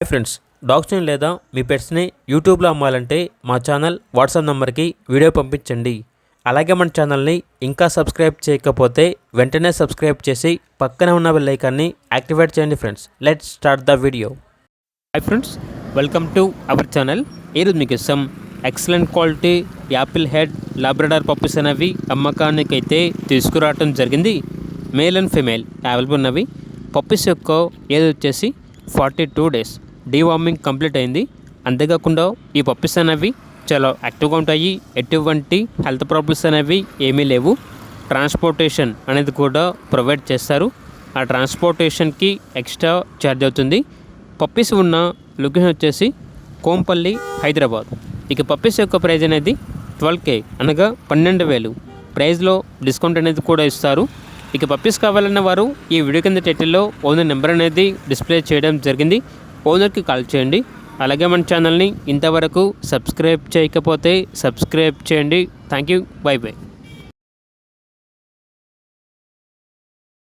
Hi friends, డాగ్స్ని లేదా మీ పెట్స్ని యూట్యూబ్లో అమ్మాలంటే మా ఛానల్ వాట్సాప్ నెంబర్కి వీడియో పంపించండి. అలాగే మన ఛానల్ని ఇంకా సబ్స్క్రైబ్ చేయకపోతే వెంటనే సబ్స్క్రైబ్ చేసి పక్కనే ఉన్న బెల్ ఐకాన్ని యాక్టివేట్ చేయండి. Friends, let's start the video. Hi friends, welcome to our channel. ఈరోజు మీకు ఇస్తాం excellent quality Apple head Labrador puppies అనేవి అమ్మకానికి అయితే తీసుకురావడం జరిగింది. మేల్ అండ్ ఫీమేల్ అవైలబుల్ ఉన్నవి. పప్పీస్ యొక్క ఏజ్ వచ్చేసి 42 days. డీవార్మింగ్ కంప్లీట్ అయింది. అంతేకాకుండా ఈ పప్పీస్ అనేవి చాలా యాక్టివ్గా ఉంటాయి. ఎటువంటి హెల్త్ ప్రాబ్లమ్స్ అనేవి ఏమీ లేవు. ట్రాన్స్పోర్టేషన్ అనేది కూడా ప్రొవైడ్ చేస్తారు. ఆ ట్రాన్స్పోర్టేషన్కి ఎక్స్ట్రా ఛార్జ్ అవుతుంది. పప్పీస్ ఉన్న లొకేషన్ వచ్చేసి కోంపల్లి, హైదరాబాద్. ఇక పప్పీస్ యొక్క ప్రైజ్ అనేది 12K అనగా 12,000. ప్రైజ్లో డిస్కౌంట్ అనేది కూడా ఇస్తారు. ఇక పప్పీస్ కావాలన్న వారు ఈ వీడియో కింద టైటిల్లో ఓనర్ నెంబర్ అనేది డిస్ప్లే చేయడం జరిగింది. ఓనర్కి కాల్ చేయండి. అలాగే మన ఛానల్ని ఇంతవరకు సబ్స్క్రైబ్ చేయకపోతే సబ్స్క్రైబ్ చేయండి. Thank you. By by.